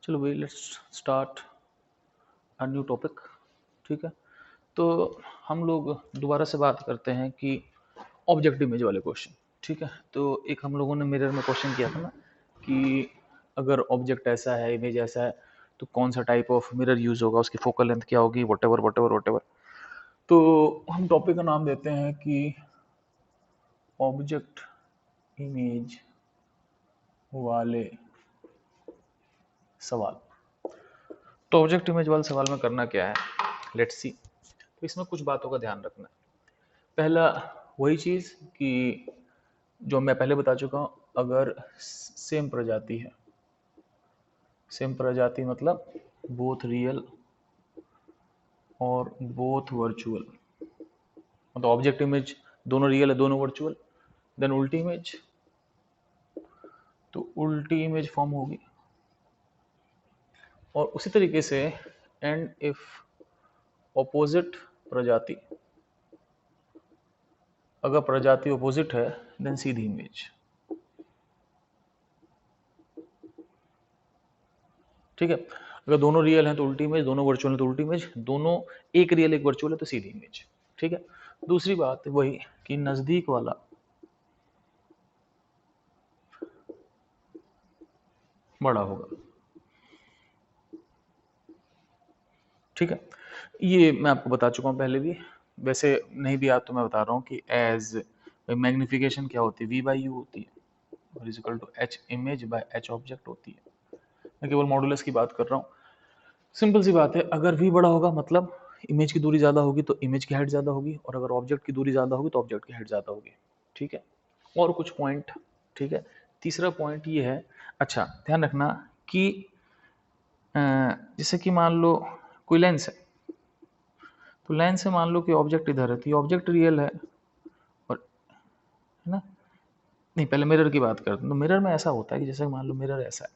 चलो भाई, let's start a new topic. ठीक है, तो हम लोग दोबारा से बात करते हैं कि ऑब्जेक्ट इमेज वाले क्वेश्चन। ठीक है, तो एक हम लोगों ने मिरर में क्वेश्चन किया था ना कि अगर ऑब्जेक्ट ऐसा है, इमेज ऐसा है, तो कौन सा टाइप ऑफ मिरर यूज होगा, उसकी फोकल लेंथ क्या होगी, वटेवर वटेवर वटेवर। तो हम टॉपिक का नाम देते हैं कि ऑब्जेक्ट इमेज वाले सवाल। तो ऑब्जेक्ट इमेज वाले सवाल में करना क्या है, लेट्स सी। तो इसमें कुछ बातों का ध्यान रखना है। पहला, वही चीज़ कि जो मैं पहले बता चुका हूँ, अगर सेम प्रजाति है, सेम प्रजाति मतलब बोथ रियल और बोथ वर्चुअल, मतलब ऑब्जेक्ट इमेज दोनों रियल है दोनों वर्चुअल, देन उल्टी इमेज, तो उल्टी इमेज फॉर्म होगी। और उसी तरीके से एंड इफ ऑपोजिट प्रजाति, अगर प्रजाति ऑपोजिट है देन सीधी इमेज। ठीक है, अगर दोनों रियल हैं तो उल्टी इमेज, दोनों वर्चुअल हैं तो उल्टी इमेज, दोनों एक रियल एक वर्चुअल है तो सीधी इमेज। ठीक है, दूसरी बात वही कि नजदीक वाला बड़ा होगा। ठीक है, ये मैं आपको बता चुका हूँ पहले भी, वैसे नहीं भी याद तो मैं बता रहा हूँ कि एज मैग्निफिकेशन क्या होती है, वी बाई यू होती है और is equal to h image by h object होती है। मैं केवल मॉडुलस की बात कर रहा हूँ। सिंपल सी बात है, अगर v बड़ा होगा मतलब इमेज की दूरी ज़्यादा होगी तो इमेज की हाइट ज़्यादा होगी, और अगर ऑब्जेक्ट की दूरी ज़्यादा होगी तो ऑब्जेक्ट की हाइट ज़्यादा होगी। ठीक है, और कुछ पॉइंट। ठीक है, तीसरा पॉइंट ये है, अच्छा ध्यान रखना कि जैसे कि मान लो कोई लेंस है, तो लेंस से मान लो कि ऑब्जेक्ट इधर है, तो ये ऑब्जेक्ट रियल है, और है ना, नहीं पहले मिरर की बात करते हैं। तो मिरर में ऐसा होता है कि जैसे मान लो मिरर ऐसा है,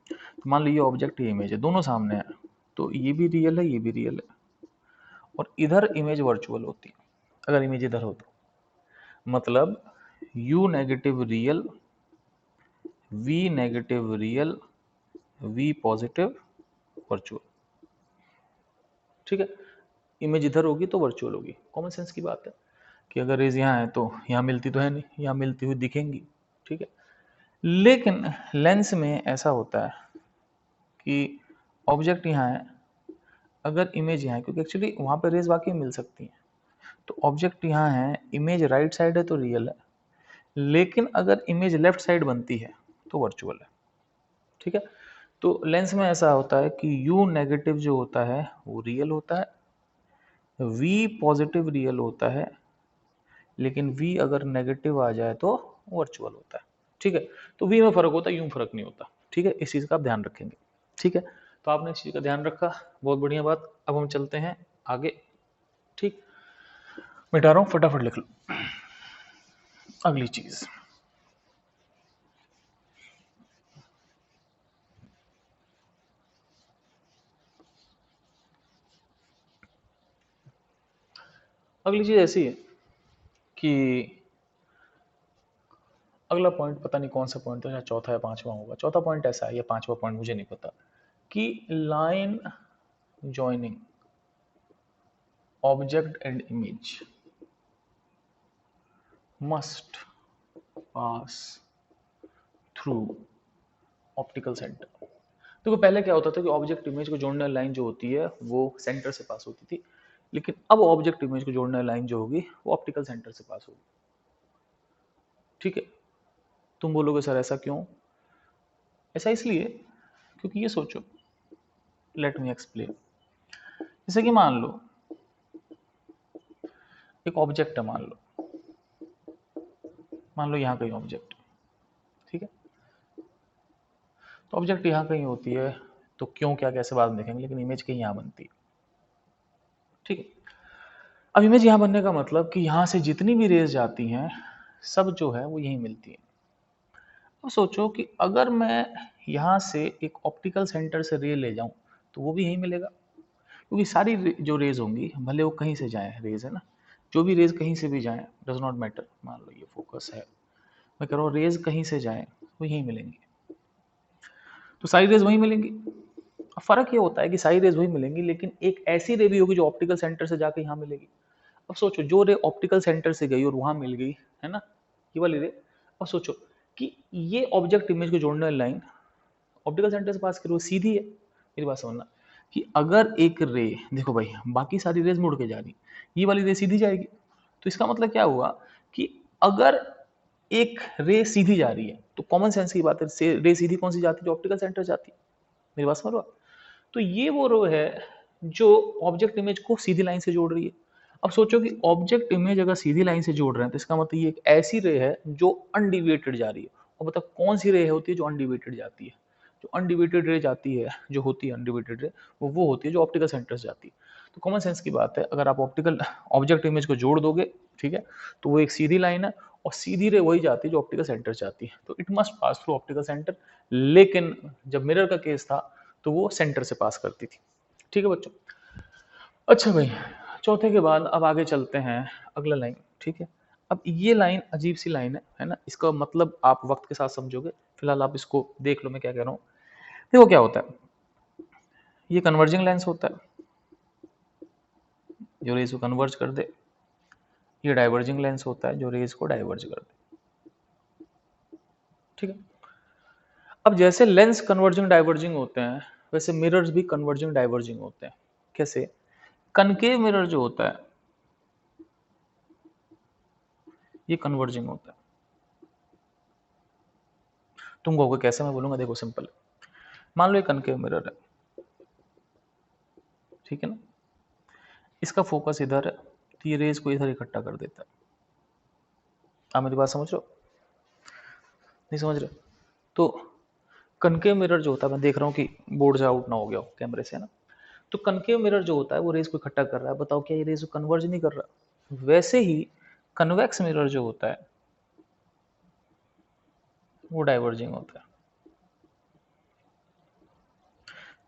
तो मान लो ये ऑब्जेक्ट ये इमेज है, दोनों सामने है, तो ये भी रियल है ये भी रियल है, और इधर इमेज वर्चुअल होती है अगर इमेज इधर हो तो। मतलब u negative real, v negative real, v positive virtual. ठीक है, इमेज इधर होगी तो वर्चुअल होगी, कॉमन सेंस की बात है कि अगर रेज यहाँ है तो यहाँ मिलती तो है नहीं, यहाँ मिलती हुई दिखेंगी। ठीक है, लेकिन लेंस में ऐसा होता है कि ऑब्जेक्ट यहाँ है, अगर इमेज यहाँ है, क्योंकि एक्चुअली वहाँ पे रेज वाकई मिल सकती हैं, तो ऑब्जेक्ट यहाँ है, इमेज राइट साइड है तो रियल है, लेकिन अगर इमेज लेफ्ट साइड बनती है तो वर्चुअल है। ठीक है, तो लेंस में ऐसा होता है कि U नेगेटिव जो होता है वो रियल होता है, V पॉजिटिव रियल होता है, लेकिन V अगर नेगेटिव आ जाए तो वर्चुअल होता है। ठीक है, तो V में फर्क होता है, U में फर्क नहीं होता। ठीक है, इस चीज़ का आप ध्यान रखेंगे। ठीक है, तो आपने इस चीज़ का ध्यान रखा, बहुत बढ़िया बात। अब हम चलते हैं आगे। ठीक, मिटा रहा हूँ, फटाफट लिख लो अगली चीज़। अगली चीज़ ऐसी है कि अगला पॉइंट पता नहीं कौन सा पॉइंट था, या चौथा या पांचवा होगा। चौथा पॉइंट ऐसा है या पांचवा पॉइंट मुझे नहीं पता, कि line joining object and image must pass through optical centre. देखो पहले क्या होता था कि ऑब्जेक्ट इमेज को जोड़ने वाली लाइन जो होती है वो सेंटर से पास होती थी, लेकिन अब ऑब्जेक्ट इमेज को जोड़ने वाली लाइन जो होगी वो ऑप्टिकल सेंटर से पास होगी। ठीक है, तुम बोलोगे सर ऐसा क्यों? ऐसा इसलिए क्योंकि ये सोचो, लेट मी एक्सप्लेन। जैसे कि एक ऑब्जेक्ट है, मान लो यहाँ कहीं ऑब्जेक्ट। ठीक है, तो ऑब्जेक्ट यहाँ कहीं होती है, तो क्यों क्या कैसे बाद में देखेंगे, लेकिन इमेज कहीं यहाँ बनती है। ठीक है, अब इमेज यहाँ बनने का मतलब कि यहाँ से जितनी भी रेज जाती हैं सब जो है वो यहीं मिलती है। अब सोचो कि अगर मैं यहाँ से एक ऑप्टिकल सेंटर से रे ले जाऊँ तो वो भी यहीं मिलेगा, क्योंकि सारी जो रेज होंगी भले वो कहीं से जाए, रेज है ना, जो भी रेज कहीं से भी जाए डज नॉट मैटर। मान लो ये फोकस है, मैं कह रहा हूँ रेज कहीं से जाए वो यहीं मिलेंगी। तो सारी रेज वही मिलेंगी। अब फर्क ये होता है कि सारी रेज वही मिलेंगी, लेकिन एक ऐसी रे भी होगी जो ऑप्टिकल सेंटर से जाके यहाँ मिलेगी। अब सोचो, जो रे ऑप्टिकल सेंटर से गई और वहां मिल गई, है ना, ये वाली रे। अब सोचो कि ये ऑब्जेक्ट इमेज को जोड़ने वाली लाइन ऑप्टिकल सेंटर से पास करो, सीधी है। मेरी बात समझना कि अगर एक रे, देखो भाई, बाकी सारी रेज मुड़ के जा रही, ये वाली रे सीधी जाएगी। तो इसका मतलब क्या हुआ कि अगर एक रे सीधी जा रही है तो कॉमन सेंस की बात है, रे सीधी कौन सी जाती है? जो ऑप्टिकल सेंटर जाती है। मेरी बात समझ रहे हो? तो ये वो रो है जो ऑब्जेक्ट इमेज को सीधी लाइन से जोड़ रही है। अब सोचो कि ऑब्जेक्ट इमेज अगर सीधी लाइन से जोड़ रहे हैं तो इसका मतलब ये एक ऐसी रे है जो अनडिविएटेड जा रही है। और बताओ कौन सी रे होती है जो अनडिविएटेड जाती है? जो अनडिविएटेड रे जाती है, जो होती है अनडिविएटेड रे, वो होती है जो ऑप्टिकल सेंटर से जाती है। तो कॉमन सेंस की बात है, अगर आप ऑप्टिकल ऑब्जेक्ट इमेज को जोड़ दोगे, ठीक है, तो वो एक सीधी लाइन है और सीधी रे वही जाती है जो ऑप्टिकल सेंटर से जाती है। तो it must pass through optical centre. लेकिन जब मिरर का केस था तो वो सेंटर से पास करती थी। ठीक है बच्चों? अच्छा भाई, चौथे के बाद अब आगे चलते हैं अगला लाइन। ठीक है, अब ये लाइन अजीब सी लाइन है ना, इसका मतलब आप वक्त के साथ समझोगे। फिलहाल आप इसको देख लो मैं क्या कह रहा हूँ। देखो क्या होता है, ये कन्वर्जिंग लेंस होता है जो रेज को कन्वर्ज कर दे। ये डाइवर्जिंग लेंस होता है जो रेज को डाइवर्ज कर दे। ठीक है, अब जैसे लेंस कन्वर्जिंग डाइवर्जिंग होते हैं, वैसे मिरर्स भी कन्वर्जिंग डाइवर्जिंग होते हैं। कैसे? कनकेव मिरर जो होता है ये कन्वर्जिंग होता है। तुम कहोगे कैसे? मैं बोलूंगा, देखो सिंपल है। मान लो एक कनकेव मिरर है, ठीक है ना, इसका फोकस इधर है तो ये रेज को इधर इकट्ठा कर देता है। आप मेरी बात समझ रहे हो? नहीं समझ रहे? तो कनकेव मिरर जो होता है, मैं देख रहा हूँ कि बोर्ड से आउट ना हो गया हो कैमरे से, है ना। तो कनकेव मिरर जो होता है वो रेज को इकट्ठा कर रहा है। बताओ क्या ये रेज को कन्वर्ज नहीं कर रहा? वैसे ही कन्वेक्स मिरर जो होता है वो डाइवर्जिंग होता है।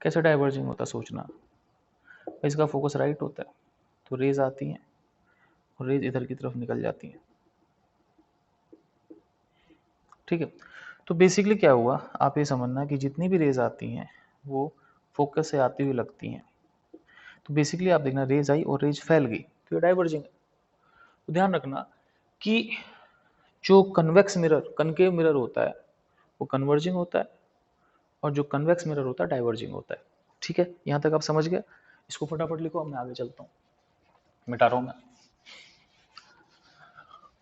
कैसे डाइवर्जिंग होता है सोचना। इसका फोकस राइट होता है तो रेज आती हैं और रेज इधर की तरफ निकल जाती हैं। ठीक है, तो बेसिकली क्या हुआ, आप ये समझना कि जितनी भी रेज आती हैं वो फोकस से आती हुई लगती हैं। तो बेसिकली आप देखना, रेज आई और रेज फैल गई तो ये डाइवर्जिंग है। तो ध्यान रखना कि जो कन्वेक्स मिरर, कनकेव मिरर होता है वो कन्वर्जिंग होता है और जो कन्वेक्स मिरर होता है डाइवर्जिंग होता है। ठीक है, यहाँ तक आप समझ गए? इसको फटाफट लिखो, अब मैं आगे चलता हूँ, मिटा रहा हूँ मैं।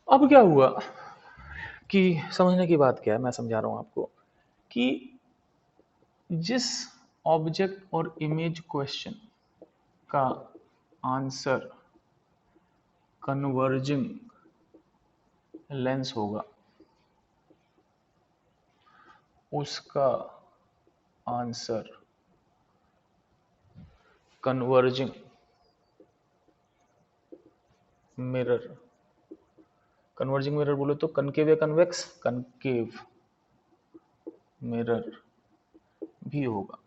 अब क्या हुआ कि समझने की बात क्या है, मैं समझा रहा हूँ आपको कि जिस ऑब्जेक्ट और इमेज क्वेश्चन का आंसर कन्वर्जिंग लेंस होगा उसका answer converging mirror, converging mirror बोले तो कनकेव या कन्वेक्स, कनकेव मिरर भी होगा।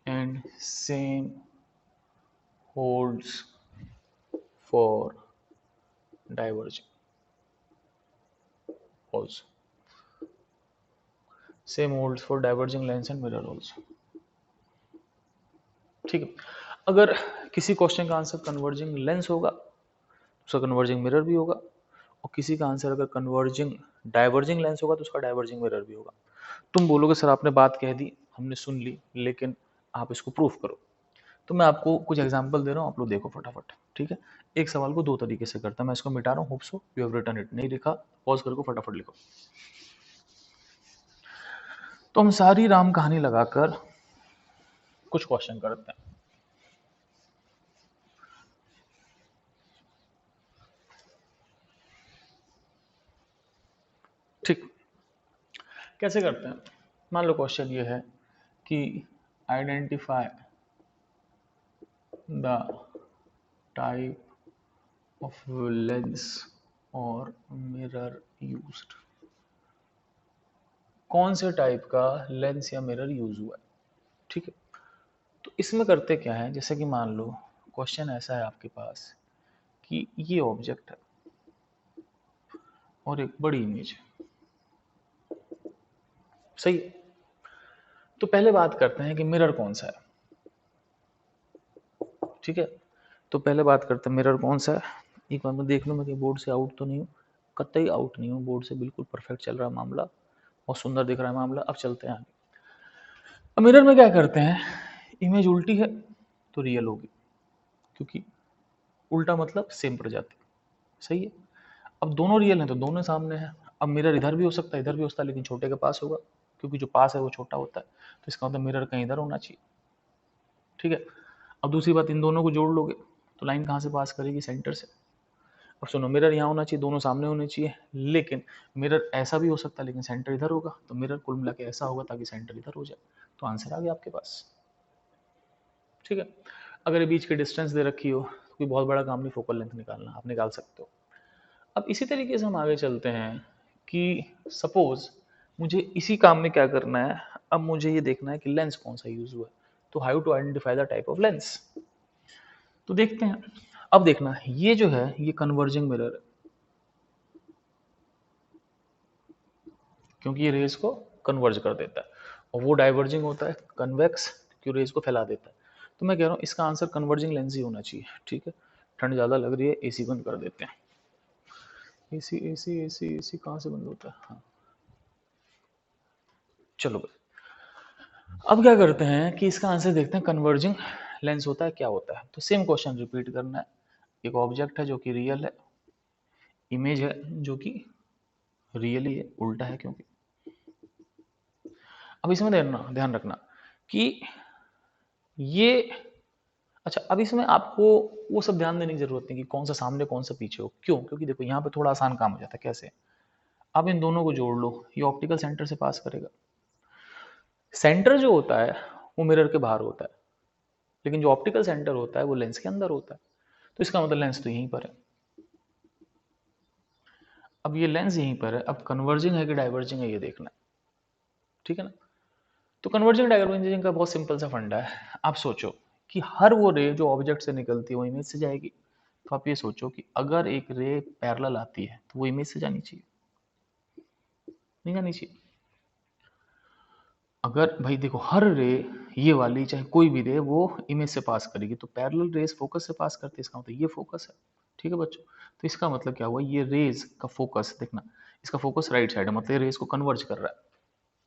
And same holds for diverging also, same holds for diverging lens and mirror also। ठीक है, अगर किसी क्वेश्चन का आंसर कन्वर्जिंग लेंस होगा तो उसका कन्वर्जिंग मिरर भी होगा, और किसी का आंसर अगर कन्वर्जिंग डाइवर्जिंग लेंस होगा तो उसका डाइवर्जिंग मिरर भी होगा। तुम बोलोगे सर आपने बात कह दी, हमने सुन ली, लेकिन आप इसको प्रूफ करो। तो मैं आपको कुछ एग्जांपल दे रहा हूँ, आप लोग देखो फटाफट। ठीक है, एक सवाल को दो तरीके से करता है, मैं इसको मिटा रहा हूँ। Hope so you have written it. नहीं लिखा, पॉज करके फटाफट लिखो। तो हम सारी राम कहानी लगाकर कुछ क्वेश्चन करते हैं। ठीक, कैसे करते हैं? मान लो क्वेश्चन ये है कि identify the type of lens और मिरर यूज्ड। कौन से टाइप का लेंस या मिरर यूज हुआ है? ठीक है, तो इसमें करते क्या है, जैसे कि मान लो क्वेश्चन ऐसा है आपके पास कि ये ऑब्जेक्ट है और एक बड़ी इमेज है। सही है। तो पहले बात करते हैं कि मिरर कौन सा है। ठीक है, तो पहले बात करते हैं मिरर कौन सा है। एक बार मैं देख लूँ मैं कि बोर्ड से आउट तो नहीं हूँ, कतई आउट नहीं हूँ, बोर्ड से बिल्कुल परफेक्ट चल रहा है मामला, और सुंदर दिख रहा है मामला। अब चलते हैं आगे। अब मिरर में क्या करते हैं, इमेज उल्टी है तो रियल होगी, क्योंकि उल्टा मतलब सेम प्रजाति। सही है। अब दोनों रियल हैं तो दोनों सामने हैं। अब मिरर इधर भी हो सकता है इधर भी हो सकता है, लेकिन छोटे के पास होगा, क्योंकि जो पास है वो छोटा होता है, तो इसका मतलब मिरर कहीं इधर होना चाहिए। ठीक है। अब दूसरी बात, इन दोनों को जोड़ लोगे तो लाइन कहाँ से पास करेगी, सेंटर से। अब सुनो, मिरर यहाँ होना चाहिए, दोनों सामने होने चाहिए, लेकिन मिरर ऐसा भी हो सकता है लेकिन सेंटर इधर होगा, तो मिरर कुल मिला के ऐसा होगा ताकि सेंटर इधर हो जाए। तो आंसर आ गया आपके पास। ठीक है। अगर ये बीच की डिस्टेंस दे रखी हो तो कोई बहुत बड़ा काम नहीं, फोकल लेंथ निकालना, आप निकाल सकते हो। अब इसी तरीके से हम आगे चलते हैं कि सपोज मुझे इसी काम में क्या करना है, अब मुझे ये देखना है कि लेंस कौन सा यूज हुआ है। तो how to identify the type of lens, तो देखते हैं। अब देखना, ये जो है ये कन्वर्जिंग मिरर है, क्योंकि ये रेज को कन्वर्ज कर देता है, और वो डाइवर्जिंग होता है कन्वेक्स, क्योंकि रेज को फैला देता है। तो मैं कह रहा हूँ इसका आंसर कन्वर्जिंग लेंस ही होना चाहिए। ठीक है, ठंड ज़्यादा लग रही है, एसी बंद कर देते हैं। एसी एसी एसी एसी कहाँ से बंद होता है, हाँ चलो भाई। अब क्या करते हैं कि इसका आंसर देखते हैं, कन्वर्जिंग लेंस होता है क्या होता है। तो सेम क्वेश्चन रिपीट करना है। एक ऑब्जेक्ट है जो कि रियल है, इमेज है जो कि रियली है, उल्टा है क्योंकि। अब इसमें ध्यान रखना कि ये, अच्छा अब इसमें आपको वो सब ध्यान देने की जरूरत नहीं कि कौन सा सामने कौन सा पीछे हो, क्यों, क्योंकि देखो यहाँ पे थोड़ा आसान काम हो जाता है। कैसे, आप इन दोनों को जोड़ लो, ये ऑप्टिकल सेंटर से पास करेगा। सेंटर जो होता है वो मिरर के बाहर होता है, लेकिन जो ऑप्टिकल सेंटर होता है वो लेंस के अंदर होता है। तो इसका मतलब लेंस तो यहीं पर है। अब ये लेंस यहीं पर है, अब कन्वर्जिंग है कि डाइवर्जिंग है ये देखना है। ठीक है ना। तो कन्वर्जिंग डाइवर्जिंग का बहुत सिंपल सा फंडा है। आप सोचो कि हर वो रे जो ऑब्जेक्ट से निकलती है वो इमेज से जाएगी। तो आप ये सोचो कि अगर एक रे पैरेलल आती है तो वो इमेज से जानी चाहिए, नहीं जानी चाहिए। अगर भाई देखो हर रे, ये वाली चाहे कोई भी रे, वो इमेज से पास करेगी, तो पैरेलल रेज फोकस से पास करते हैं, इसका मतलब ये फोकस है। ठीक है बच्चों। तो इसका मतलब क्या हुआ, ये रेज का फोकस देखना, इसका फोकस राइट साइड है, मतलब ये रेज को कन्वर्ज कर रहा है।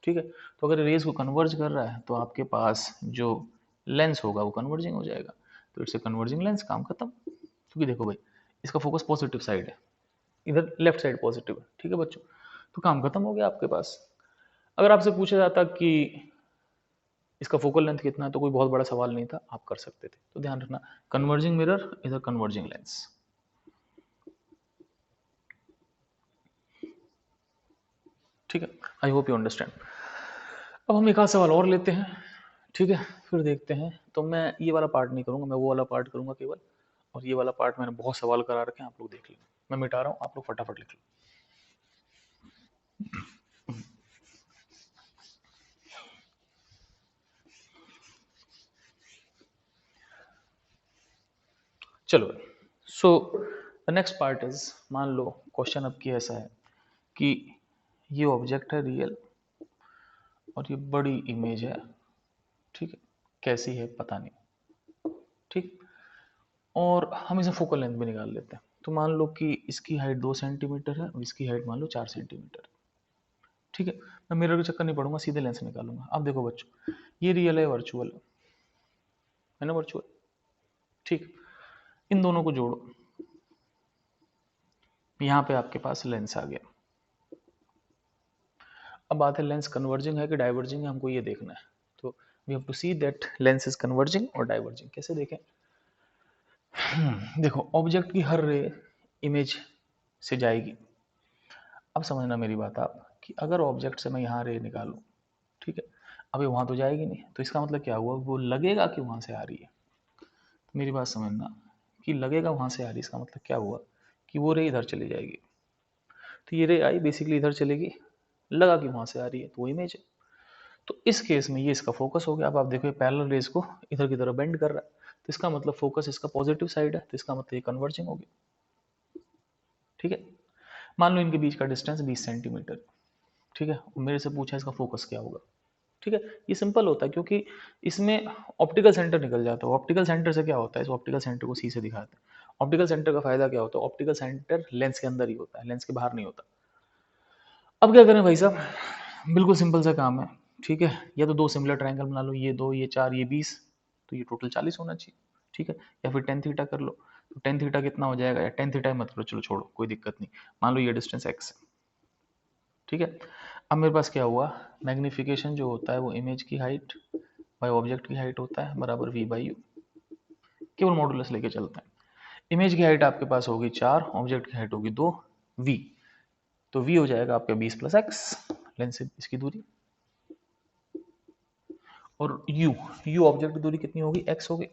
ठीक है। तो अगर रेज को कन्वर्ज कर रहा है तो आपके पास जो लेंस होगा वो कन्वर्जिंग हो जाएगा। तो इट्स ए कन्वर्जिंग लेंस, काम खत्म। क्योंकि देखो भाई, इसका फोकस पॉजिटिव साइड है, इधर लेफ्ट साइड पॉजिटिव है। ठीक है बच्चों, तो काम खत्म हो गया आपके पास। अगर आपसे पूछा जाता कि इसका फोकल लेंथ कितना है, तो कोई बहुत बड़ा सवाल नहीं था, आप कर सकते थे। तो ध्यान रखना, converging mirror is a converging lens. ठीक है, आई होप यू अंडरस्टैंड। अब हम एक आध सवाल और लेते हैं। ठीक है, फिर देखते हैं। तो मैं ये वाला पार्ट नहीं करूंगा, मैं वो वाला पार्ट करूंगा केवल, और ये वाला पार्ट मैंने बहुत सवाल करा रखे हैं, आप लोग देख लेना। मैं मिटा रहा हूँ, आप लोग फटाफट लिख लो। चलो, so the next part is, मान लो क्वेश्चन अब की ऐसा है कि ये ऑब्जेक्ट है रियल, और ये बड़ी इमेज है। ठीक है, कैसी है पता नहीं। ठीक, और हम इसे फोकल लेंथ भी निकाल लेते हैं। तो मान लो कि इसकी हाइट 2 सेंटीमीटर है और इसकी हाइट मान लो 4 सेंटीमीटर। ठीक है, मैं मिरर के चक्कर नहीं पड़ूंगा, सीधे लेंस निकालूंगा। अब देखो बच्चों, ये रियल है, वर्चुअल है ना, वर्चुअल। ठीक, इन दोनों को जोड़ो, यहाँ पे आपके पास लेंस आ गया। अब बात है लेंस कन्वर्जिंग है कि डाइवर्जिंग है, हमको ये देखना है। तो we have to see that lens is converging or diverging. कैसे देखें, देखो ऑब्जेक्ट की हर रे इमेज से जाएगी। अब समझना मेरी बात आप, कि अगर ऑब्जेक्ट से मैं यहाँ रे निकालूं, ठीक है, अभी वहां तो जाएगी नहीं, तो इसका मतलब क्या हुआ, वो लगेगा कि वहां से आ रही है। तो मेरी बात समझना, कि लगेगा वहां से आ रही है, इसका मतलब क्या हुआ कि वो रे इधर चली जाएगी। तो ये रे आई बेसिकली इधर चलेगी, लगा कि वहां से आ रही है, तो वो इमेज है। तो इस केस में ये इसका फोकस हो गया। अब आप देखो पैरेलल रेज को इधर की तरफ बेंड कर रहा है, तो इसका मतलब फोकस इसका पॉजिटिव साइड है, तो इसका मतलब ये कन्वर्जिंग हो गया। ठीक है, मान लो इनके बीच का डिस्टेंस 20 सेंटीमीटर। ठीक है, मेरे से पूछा इसका फोकस क्या होगा। ठीक है, ये सिंपल होता है क्योंकि इसमें ऑप्टिकल सेंटर निकल जाता है। ऑप्टिकल सेंटर से क्या होता है, इस ऑप्टिकल सेंटर को सी से दिखाते हैं। ऑप्टिकल सेंटर का फायदा क्या होता है, ऑप्टिकल सेंटर लेंस के अंदर ही होता है, लेंस के बाहर नहीं होता। अब क्या करें भाई साहब, बिल्कुल सिंपल सा काम है। ठीक है, या तो दो सिमिलर ट्रायंगल बना लो, ये 2 ये 4 ये 20, तो ये टोटल 40 होना चाहिए। ठीक है, या फिर टेन थीटा कर लो, तो टेन थीटा कितना हो जाएगा, या टेन थीटा मत करो, चलो छोड़ो कोई दिक्कत नहीं। मान लो ये डिस्टेंस एक्स है। ठीक है, अब मेरे पास क्या हुआ, मैग्निफिकेशन जो होता है वो इमेज की हाइट बाय ऑब्जेक्ट की हाइट होता है बराबर वी बाई यू। केवल मॉडुलस लेके चलते हैं। इमेज की हाइट आपके पास होगी 4, ऑब्जेक्ट की हाइट होगी 2, वी, तो वी हो जाएगा आपका 20 प्लस एक्स, लेंस से इसकी दूरी, और यू, यू ऑब्जेक्ट की दूरी कितनी होगी, एक्स होगी।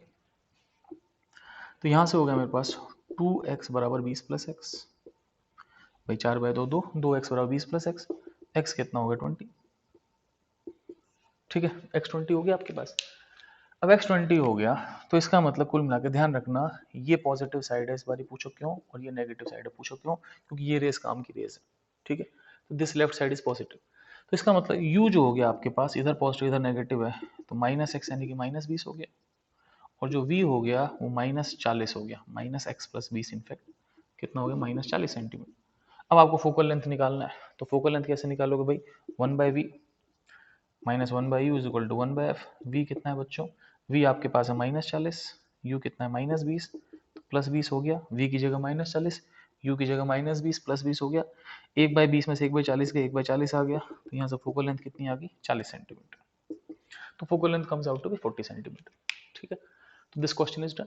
तो यहां से हो गया मेरे पास 2x बराबर 20 प्लस एक्स, भाई 4 बाय 2 2, 2x बराबर 20 प्लस एक्स, एक्स कितना हो गया 20। ठीक है, एक्स 20 हो गया आपके पास। अब एक्स 20 हो गया, तो इसका मतलब कुल मिला के ध्यान रखना, ये पॉजिटिव साइड है इस बारी, पूछो क्यों, और ये नेगेटिव साइड है, पूछो क्यों, क्योंकि ये रेस काम की रेस है। ठीक है, तो this left side is positive, तो इसका मतलब u जो हो गया आपके पास, इधर पॉजिटिव इधर नेगेटिव है, तो माइनस एक्स यानी कि माइनस 20 हो गया, और जो v हो गया वो माइनस 40 हो गया, माइनस एक्स प्लस 20 इनफैक्ट कितना हो गया, माइनस 40 सेंटीमीटर। अब आपको फोकल लेंथ निकालना है, तो फोकल लेंथ कैसे निकालोगे भाई, 1/v minus 1/u is equal to 1/f। V कितना है बच्चों, v आपके पास है -40, u कितना है -20, तो प्लस 20 हो गया, v की जगह -40, u की जगह -20 प्लस 20 हो गया, 1/20 में से 1/40 का 1/40 आ गया, तो यहाँ से फोकल लेंथ कितनी आ गई, 40 सेंटीमीटर। तो focal length comes out to be 40 centimetre. ठीक है, तो दिस क्वेश्चन इज डन।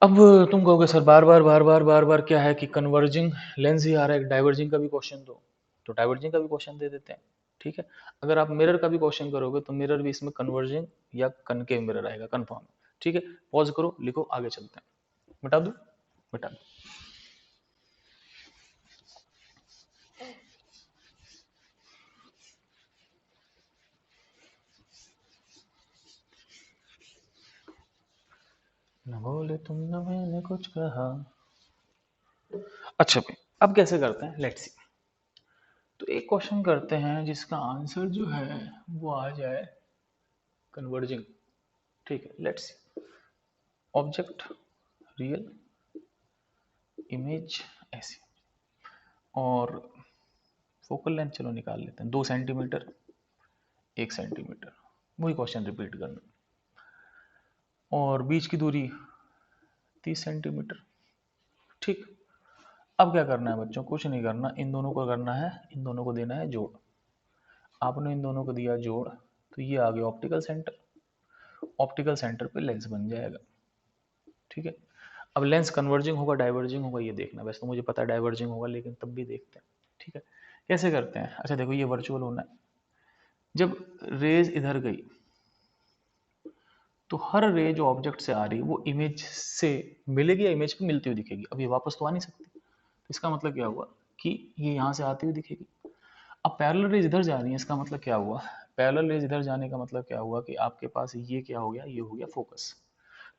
अब तुम कहोगे सर बार बार क्या है कि कन्वर्जिंग लेंस ही आ रहा है, डाइवर्जिंग का भी क्वेश्चन दो, तो डाइवर्जिंग का भी क्वेश्चन दे देते हैं। ठीक है, अगर आप मिरर का भी क्वेश्चन करोगे तो मिरर भी इसमें कन्वर्जिंग या कनकेव मिरर आएगा कंफर्म। ठीक है, पॉज करो, लिखो, आगे चलते हैं। बता दूं, बता दो। न बोले तुम न मैंने कुछ कहा। अच्छा भाई, अब कैसे करते हैं, लेट्स सी। तो एक क्वेश्चन करते हैं जिसका आंसर जो है वो आ जाए कन्वर्जिंग। ठीक है, let's see. Object real, image ऐसी, और फोकल लेंथ चलो निकाल लेते हैं, 2 सेंटीमीटर 1 सेंटीमीटर, वही क्वेश्चन रिपीट करना, और बीच की दूरी 30 सेंटीमीटर। ठीक, अब क्या करना है बच्चों, कुछ नहीं करना, इन दोनों को करना है, इन दोनों को देना है जोड़। आपने इन दोनों को दिया जोड़, तो ये आ गया ऑप्टिकल सेंटर, ऑप्टिकल सेंटर पे लेंस बन जाएगा। ठीक है, अब लेंस कन्वर्जिंग होगा डाइवर्जिंग होगा ये देखना, वैसे तो मुझे पता है डाइवर्जिंग होगा, लेकिन तब भी देखते हैं। ठीक है, कैसे करते हैं, अच्छा देखो ये वर्चुअल होना है, जब रेज इधर गई तो हर रे जो ऑब्जेक्ट से आ रही है वो इमेज से मिलेगी या इमेज पे मिलती हुई दिखेगी, अब ये वापस तो आ नहीं सकती, तो इसका मतलब क्या हुआ कि ये यहाँ से आती हुई दिखेगी। अब पैरेलल रेज इधर जा रही है, इसका मतलब क्या हुआ, पैरेलल रेज इधर जाने का मतलब क्या हुआ कि आपके पास ये क्या हो गया, ये हो गया फोकस,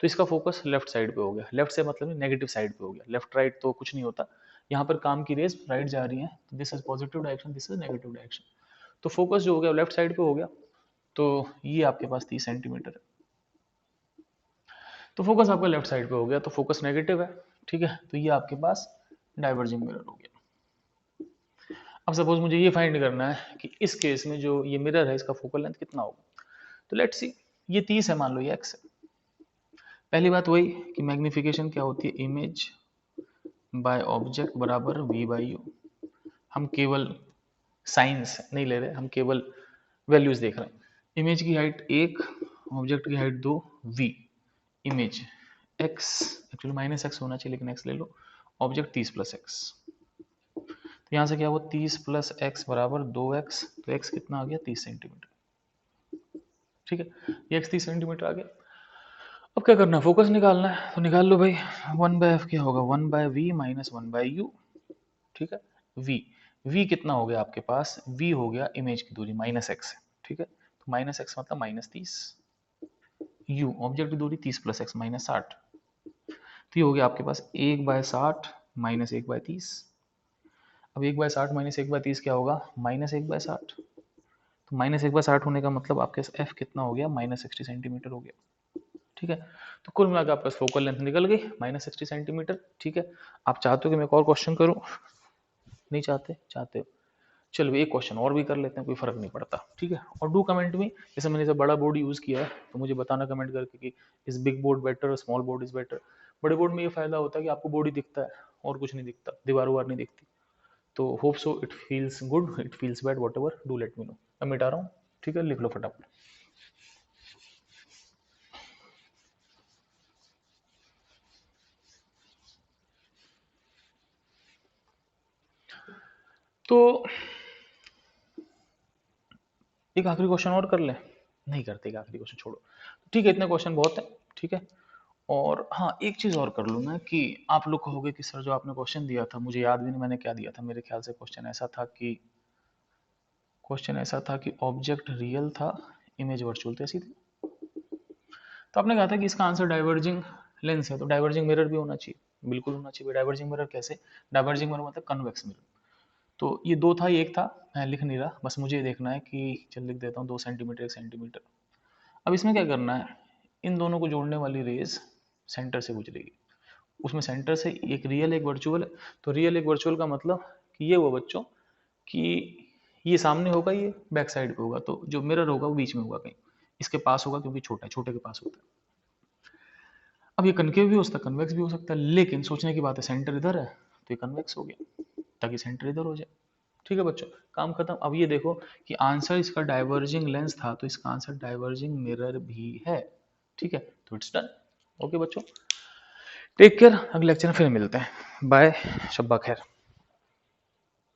तो इसका फोकस लेफ्ट साइड पे हो गया, लेफ्ट से मतलब नेगेटिव साइड पे हो गया, लेफ्ट राइट तो कुछ नहीं होता, यहाँ पर काम की रेज राइट जा रही है, तो this is positive direction, this is negative direction, तो फोकस जो हो गया लेफ्ट साइड पे हो गया, तो ये आपके पास 30 सेंटीमीटर है, तो फोकस आपका लेफ्ट साइड पे हो गया, तो फोकस नेगेटिव है। ठीक है, तो ये आपके पास डाइवर्जिंग मिरर हो गया। अब सपोज मुझे ये फाइंड करना है कि इस केस में जो ये मिरर है इसका फोकल लेंथ कितना होगा, तो लेट्स सी, ये 30 है, मान लो ये एक्स है। पहली बात वही कि मैग्निफिकेशन क्या होती है, इमेज बाय ऑब्जेक्ट बराबर वी बाई यू। हम केवल साइंस नहीं ले रहे, हम केवल वैल्यूज देख रहे हैं। इमेज की हाइट 1, ऑब्जेक्ट की height 2, v, image x, actually minus x होना चाहिए लेकिन एक्स ले लो, ऑब्जेक्ट 30 प्लस एक्स, तो यहाँ से क्या हुआ, 30 प्लस एक्स बराबर 2x, तो x कितना आ गया, 30 सेंटीमीटर। ठीक है, ये x 30 सेंटीमीटर आ गया। अब क्या करना है, फोकस निकालना है, तो निकाल लो भाई, 1/f क्या होगा, 1/v माइनस 1/u। ठीक है, v, v कितना हो गया आपके पास, v हो गया इमेज की दूरी माइनस एक्स है। ठीक है, तो माइनस एक्स मतलब -30, u ऑब्जेक्ट की दूरी 30 प्लस एक्स -60, तो ये हो गया आपके पास 1/60 माइनस 1/30। अब 1/60 माइनस 1/30 क्या होगा? -1/60। तो -1/60 होने का मतलब आपके एफ कितना हो गया? -60 सेंटीमीटर हो गया। ठीक है, तो कुल मिलाकर आपका फोकल लेंथ निकल गई -60 सेंटीमीटर। ठीक है, आप चाहते हो कि मैं एक और क्वेश्चन करूं? नहीं चाहते? चाहते हो, चलो एक क्वेश्चन और भी कर लेते हैं, कोई फर्क नहीं पड़ता। ठीक है, और डू कमेंट में, जैसे मैंने जब बड़ा बोर्ड यूज़ किया है तो मुझे बताना कमेंट करके कि इस big board better, small board is better. बड़े बोर्ड में ये फायदा होता है कि आपको बोर्ड ही दिखता है और कुछ नहीं दिखता, दीवार वार नहीं दिखती। तो hope so it feels good, it feels bad, what ever, do let me know. मैं मिटा रहा हूँ, ठीक है, लिख लो फटाफट। तो एक आखिरी क्वेश्चन और कर लें? नहीं करते, एक आखिरी क्वेश्चन छोड़ो। ठीक है, इतने क्वेश्चन बहुत है। ठीक है, और हाँ एक चीज़ और कर लूँ मैं, कि आप लोग कहोगे कि सर जो आपने क्वेश्चन दिया था, मुझे याद भी नहीं मैंने क्या दिया था। मेरे ख्याल से क्वेश्चन ऐसा था कि ऑब्जेक्ट रियल था, इमेज वर्चुअल थी, ऐसी थी। तो आपने कहा था कि इसका आंसर डाइवर्जिंग लेंस है, तो डाइवर्जिंग मिरर भी होना चाहिए, बिल्कुल होना चाहिए। डाइवर्जिंग मिरर कैसे? डाइवर्जिंग मिरर मतलब कन्वेक्स मिरर। तो ये दो था, एक था, मैं लिख नहीं रहा, बस मुझे ये देखना है कि, चल लिख देता हूँ, 2 सेंटीमीटर 1 सेंटीमीटर। अब इसमें क्या करना है, इन दोनों को जोड़ने वाली रेज सेंटर से गुजरेगी, उसमें सेंटर से एक रियल एक वर्चुअल है। तो रियल एक वर्चुअल का मतलब कि ये हुआ बच्चों कि ये सामने होगा, ये बैक साइड पे होगा, तो जो मिरर होगा वो बीच में होगा, कहीं इसके पास होगा, क्योंकि छोटा है, छोटे के पास होता है। अब ये कनकेव भी हो सकता है, कन्वेक्स भी हो सकता है, लेकिन सोचने की बात है, सेंटर इधर है तो ये कन्वेक्स हो गया, ताकि सेंटर इधर हो जाए। ठीक है बच्चों, काम खत्म। अब ये देखो कि आंसर इसका डाइवर्जिंग लेंस था, तो इसका आंसर डाइवर्जिंग मिरर भी है। ठीक है, तो इट्स डन। ओके बच्चों, टेक केयर, अगले लेक्चर में फिर मिलते हैं, बाय, शब्बा खैर।